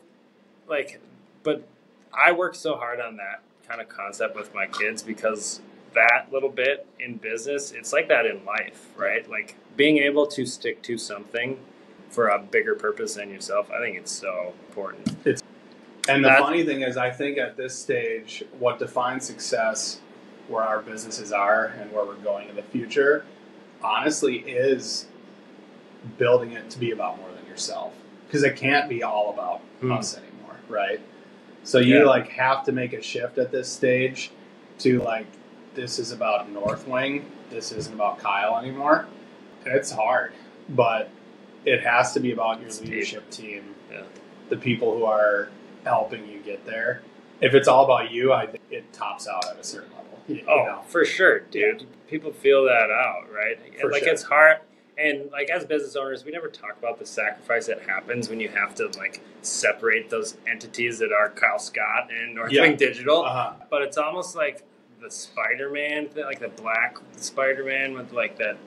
like, but I work so hard on that kind of concept with my kids because that little bit in business, it's like that in life, right? Like being able to stick to something for a bigger purpose than yourself, I think it's so important. And the funny thing is, I think at this stage, what defines success, where our businesses are and where we're going in the future, honestly is building it to be about more than yourself. Because it can't be all about us anymore, right? So you like have to make a shift at this stage to like, this is about NorthWing. This isn't about Kyle anymore. And it's hard, but it has to be about your leadership team, the people who are helping you get there. If it's all about you, I think it tops out at a certain level. You know? For sure, dude. People feel that out, right? It's hard. And like as business owners, we never talk about the sacrifice that happens when you have to like separate those entities that are Kyle Scott and NorthWing Digital. But it's almost like the Spider-Man thing, like the black Spider-Man with like that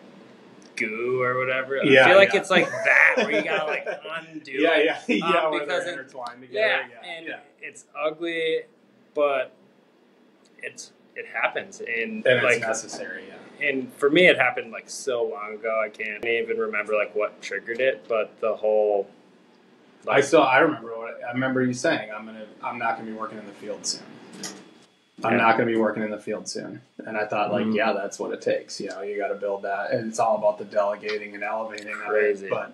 goo or whatever. I feel like it's like that where you gotta like undo it. Where they're intertwined together. It's ugly, but it happens and like, it's necessary. And for me, it happened like so long ago. I can't even remember like what triggered it, but the whole. Like, I remember you saying I'm not gonna be working in the field soon. I'm not going to be working in the field soon. And I thought, like, that's what it takes. You know, you got to build that. And it's all about the delegating and elevating. Crazy. But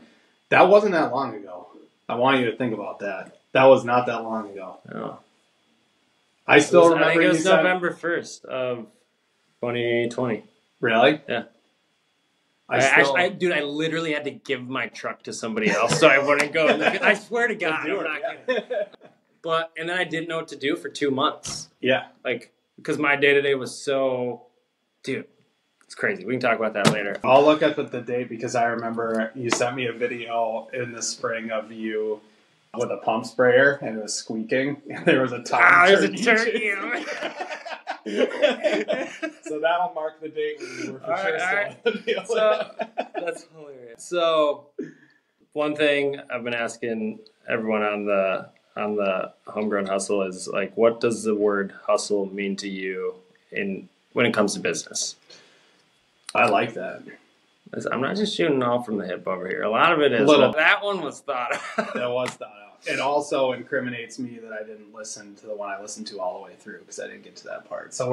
that wasn't that long ago. I want you to think about that. That was not that long ago. No. I still remember. I think it was November 1st of 2020. Really? Yeah. Dude, I literally had to give my truck to somebody else so I wouldn't go. I swear to God, I'm not kidding. And then I didn't know what to do for 2 months. Yeah. Like, because my day-to-day was so... Dude, it's crazy. We can talk about that later. I'll look at the date because I remember you sent me a video in the spring of you with a pump sprayer, and it was squeaking, and there was a there's a turkey. So that'll mark the date when we were for sure right. still in the field. So, that's hilarious. So one thing I've been asking everyone on the Homegrown Hustle is like, what does the word hustle mean to you when it comes to business? I like that. I'm not just shooting all from the hip over here. A lot of it is. That one was thought out. That was thought out. It also incriminates me that I didn't listen to the one I listened to all the way through because I didn't get to that part. So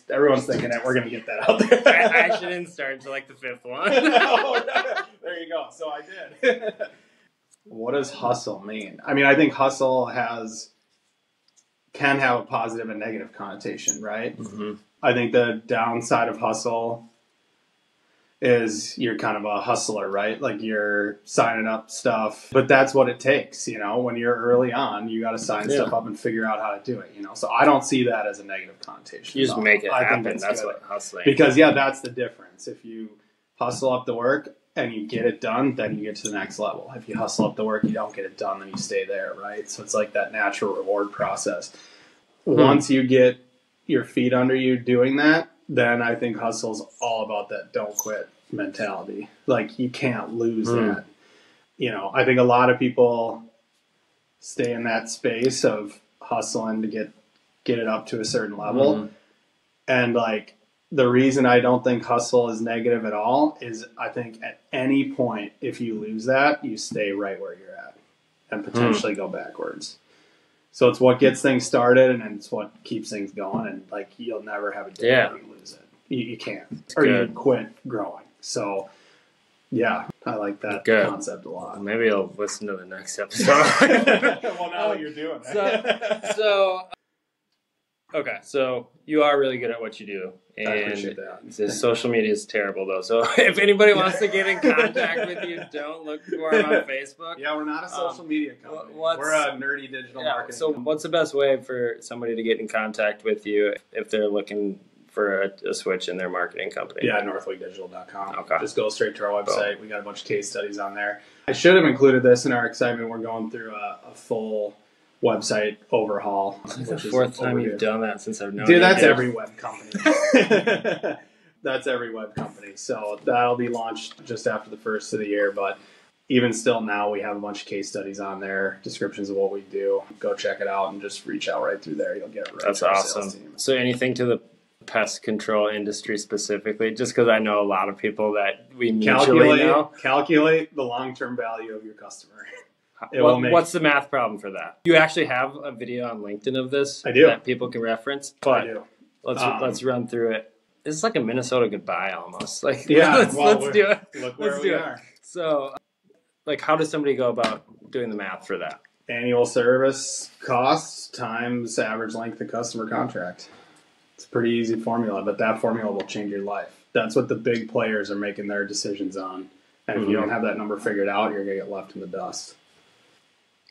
everyone's thinking that we're going to get that out there. I actually didn't start until like the 5th one. There you go. So I did. What does hustle mean? I mean, I think hustle can have a positive and negative connotation, right? Mm-hmm. I think the downside of hustle is you're kind of a hustler, right? Like you're signing up stuff, but that's what it takes. When you're early on, you got to sign stuff up and figure out how to do it. So I don't see that as a negative connotation. You just make it happen. That's what hustling. Because that's the difference. If you hustle up the work and you get it done, then you get to the next level. If you hustle up the work, you don't get it done, then you stay there, right? So it's like that natural reward process. Once you get your feet under you doing that, then I think hustle's all about that don't quit mentality. Like you can't lose that. I think a lot of people stay in that space of hustling to get it up to a certain level. And like the reason I don't think hustle is negative at all is I think at any point if you lose that, you stay right where you're at and potentially go backwards. So it's what gets things started and it's what keeps things going, and like you'll never have a day where you lose it. You can't. You quit growing. So yeah, I like that concept a lot. Maybe I'll listen to the next episode. Well, now that you're doing that. So you are really good at what you do. And I appreciate that. The social media is terrible, though. So if anybody wants to get in contact with you, don't look for them on Facebook. Yeah, we're not a social media company. We're a nerdy digital marketing So what's the best way for somebody to get in contact with you if they're looking for a switch in their marketing company? Yeah, NorthWingDigital.com. Okay. Just go straight to our website. We got a bunch of case studies on there. I should have included this in our excitement. We're going through a full website overhaul. It's the 4th time you've done that since I've known you. Dude, that's every web company. That's every web company. So that'll be launched just after the first of the year. But even still now, we have a bunch of case studies on there, descriptions of what we do. Go check it out and just reach out right through there. You'll get it right. That's awesome. So anything to the pest control industry specifically, just because I know a lot of people that we mutually know. Calculate the long-term value of your customer. What's the math problem for that? You actually have a video on LinkedIn of this. I do. That people can reference. But I do. Let's run through it. It's like a Minnesota goodbye almost. Like let's do it. Look where we are. So, like, how does somebody go about doing the math for that? Annual service costs times average length of customer contract. It's a pretty easy formula, but that formula will change your life. That's what the big players are making their decisions on. And if you don't have that number figured out, you're going to get left in the dust.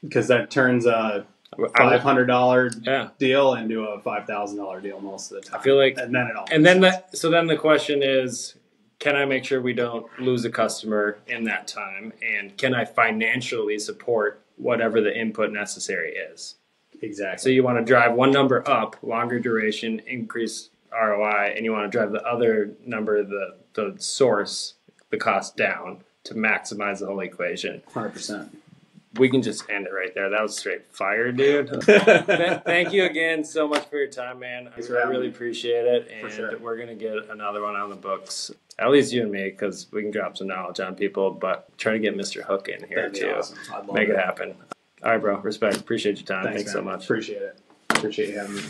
Because that turns a $500 deal into a $5,000 deal most of the time. I feel like, and then it all. And then the question is, can I make sure we don't lose a customer in that time? And can I financially support whatever the input necessary is? Exactly. So you want to drive one number up, longer duration, increase ROI, and you want to drive the other number, the source, the cost down to maximize the whole equation. 100%. We can just end it right there. That was straight fire, dude. Thank you again so much for your time, man. I really appreciate it. And we're going to get another one on the books. At least you and me, because we can drop some knowledge on people, but try to get Mr. Hook in here too. Awesome. I'd love Make it happen. All right, bro. Respect. Appreciate your time. Thanks so much. Appreciate it. Appreciate you having me.